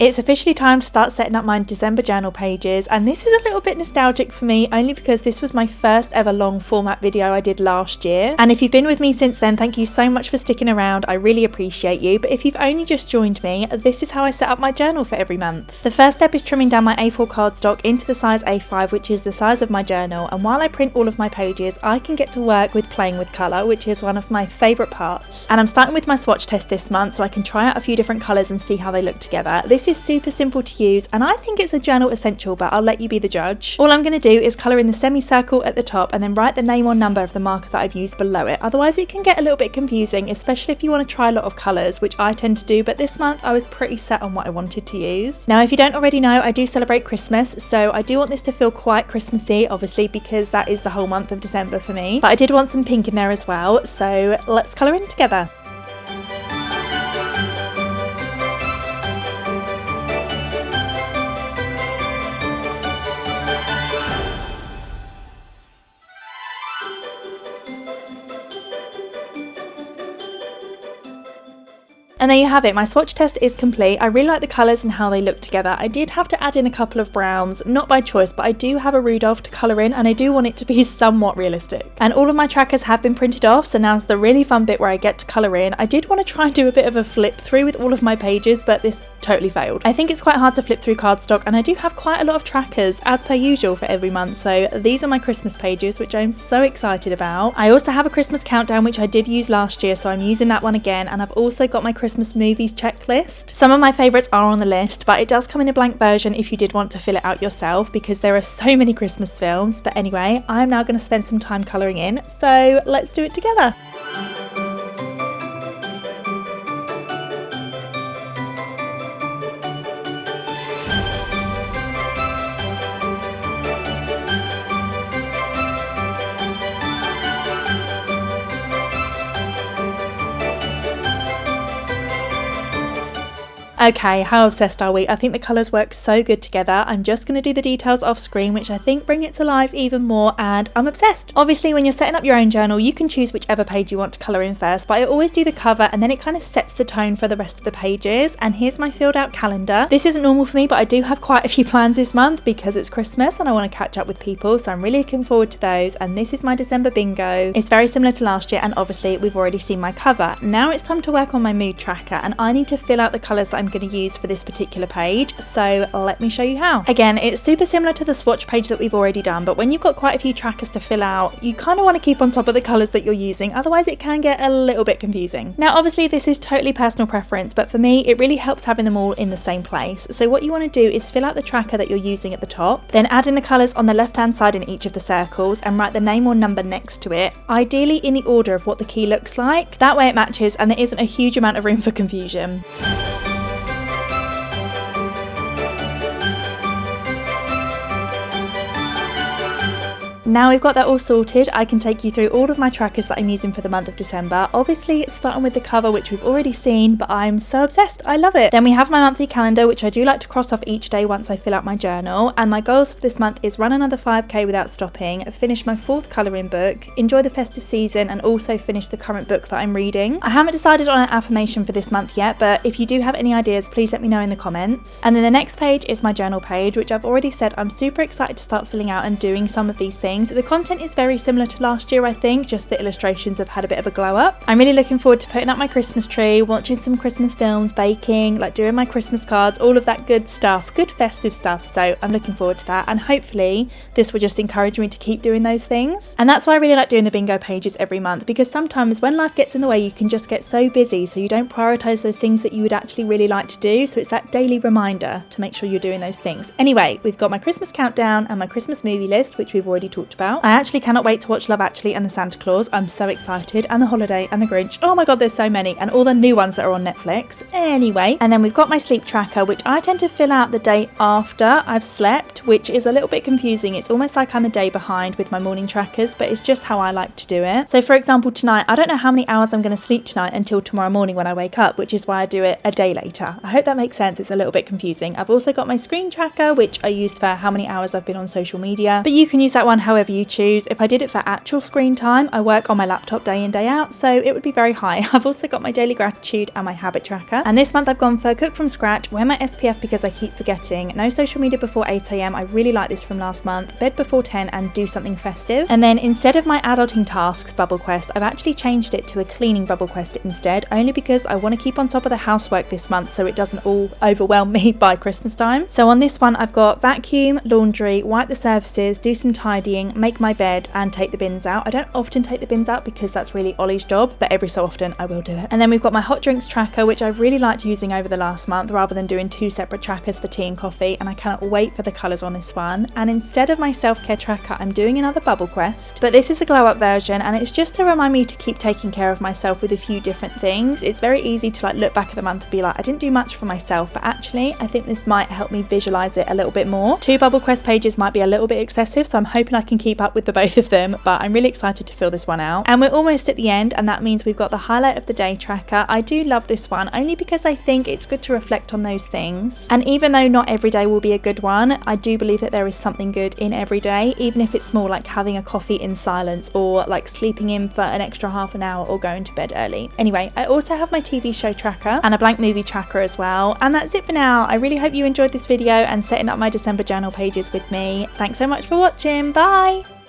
It's officially time to start setting up my December journal pages, and this is a little bit nostalgic for me only because this was my first ever long format video I did last year. And if you've been with me since then, thank you so much for sticking around, I really appreciate you. But if you've only just joined me, this is how I set up my journal for every month. The first step is trimming down my A4 cardstock into the size A5, which is the size of my journal, and while I print all of my pages, I can get to work with playing with colour, which is one of my favourite parts. And I'm starting with my swatch test this month so I can try out a few different colours and see how they look together. This is super simple to use and I think it's a journal essential, but I'll let you be the judge. All I'm going to do is colour in the semicircle at the top and then write the name or number of the marker that I've used below it. Otherwise it can get a little bit confusing, especially if you want to try a lot of colours, which I tend to do, but this month I was pretty set on what I wanted to use. Now, if you don't already know, I do celebrate Christmas, so I do want this to feel quite Christmassy, obviously, because that is the whole month of December for me. But I did want some pink in there as well, so let's colour in together. And there you have it, my swatch test is complete. I really like the colours and how they look together. I did have to add in a couple of browns, not by choice, but I do have a Rudolph to colour in and I do want it to be somewhat realistic. And all of my trackers have been printed off, so now's the really fun bit where I get to colour in. I did want to try and do a bit of a flip through with all of my pages, but this totally failed. I think it's quite hard to flip through cardstock and I do have quite a lot of trackers as per usual for every month, so these are my Christmas pages, which I'm so excited about. I also have a Christmas countdown, which I did use last year, so I'm using that one again, and I've also got my Christmas movies checklist. Some of my favourites are on the list, but it does come in a blank version if you did want to fill it out yourself, because there are so many Christmas films. But anyway, I'm now going to spend some time colouring in, so let's do it together. Okay, how obsessed are we? I think the colours work so good together. I'm just going to do the details off screen, which I think bring it to life even more, and I'm obsessed. Obviously, when you're setting up your own journal, you can choose whichever page you want to colour in first, but I always do the cover and then it kind of sets the tone for the rest of the pages. And here's my filled out calendar. This isn't normal for me, but I do have quite a few plans this month because it's Christmas and I want to catch up with people, so I'm really looking forward to those. And this is my December bingo. It's very similar to last year, and obviously we've already seen my cover. Now it's time to work on my mood tracker, and I need to fill out the colours that I'm going to use for this particular page, so let me show you how. Again, it's super similar to the swatch page that we've already done, but when you've got quite a few trackers to fill out, you kind of want to keep on top of the colours that you're using, otherwise it can get a little bit confusing. Now obviously this is totally personal preference, but for me it really helps having them all in the same place. So what you want to do is fill out the tracker that you're using at the top, then add in the colours on the left hand side in each of the circles and write the name or number next to it, ideally in the order of what the key looks like. That way it matches and there isn't a huge amount of room for confusion. Now we've got that all sorted, I can take you through all of my trackers that I'm using for the month of December. Obviously starting with the cover, which we've already seen, but I'm so obsessed, I love it. Then we have my monthly calendar, which I do like to cross off each day once I fill out my journal. And my goals for this month is run another 5k without stopping, finish my 4th colouring book, enjoy the festive season, and also finish the current book that I'm reading. I haven't decided on an affirmation for this month yet, but if you do have any ideas, please let me know in the comments. And then the next page is my journal page, which I've already said I'm super excited to start filling out and doing some of these things. The content is very similar to last year, I think, just the illustrations have had a bit of a glow up. I'm really looking forward to putting up my Christmas tree, watching some Christmas films, baking, like doing my Christmas cards, all of that good stuff, good festive stuff, so I'm looking forward to that, and hopefully this will just encourage me to keep doing those things. And that's why I really like doing the bingo pages every month, because sometimes when life gets in the way you can just get so busy, so you don't prioritise those things that you would actually really like to do, so it's that daily reminder to make sure you're doing those things. Anyway, we've got my Christmas countdown and my Christmas movie list, which we've already talked about. I actually cannot wait to watch Love Actually and the Santa Claus. I'm so excited. And The Holiday and The Grinch. Oh my god, there's so many. And all the new ones that are on Netflix. Anyway, and then we've got my sleep tracker, which I tend to fill out the day after I've slept, which is a little bit confusing. It's almost like I'm a day behind with my morning trackers, but it's just how I like to do it. So for example, tonight, I don't know how many hours I'm going to sleep tonight until tomorrow morning when I wake up, which is why I do it a day later. I hope that makes sense. It's a little bit confusing. I've also got my screen tracker, which I use for how many hours I've been on social media, but you can use that one however however you choose. If I did it for actual screen time, I work on my laptop day in day out, so it would be very high. I've also got my daily gratitude and my habit tracker, and this month I've gone for cook from scratch, wear my SPF because I keep forgetting, no social media before 8 AM, I really like this from last month, bed before 10 and do something festive. And then instead of my adulting tasks bubble quest, I've actually changed it to a cleaning bubble quest instead, only because I want to keep on top of the housework this month so it doesn't all overwhelm me by Christmas time. So on this one I've got vacuum, laundry, wipe the surfaces, do some tidying, make my bed and take the bins out. I don't often take the bins out because that's really Ollie's job, but every so often I will do it. And then we've got my hot drinks tracker, which I've really liked using over the last month rather than doing 2 separate trackers for tea and coffee, and I cannot wait for the colours on this one. And instead of my self-care tracker, I'm doing another bubble quest, but this is the glow up version, and it's just to remind me to keep taking care of myself with a few different things. It's very easy to like look back at the month and be like, I didn't do much for myself, but actually I think this might help me visualize it a little bit more. 2 bubble quest pages might be a little bit excessive, so I'm hoping I can keep up with the both of them, but I'm really excited to fill this one out. And we're almost at the end, and that means we've got the highlight of the day tracker. I do love this one only because I think it's good to reflect on those things, and even though not every day will be a good one, I do believe that there is something good in every day, even if it's small, like having a coffee in silence or like sleeping in for an extra half an hour or going to bed early. Anyway, I also have my TV show tracker and a blank movie tracker as well. And that's it for now. I really hope you enjoyed this video and setting up my December journal pages with me. Thanks so much for watching. Bye!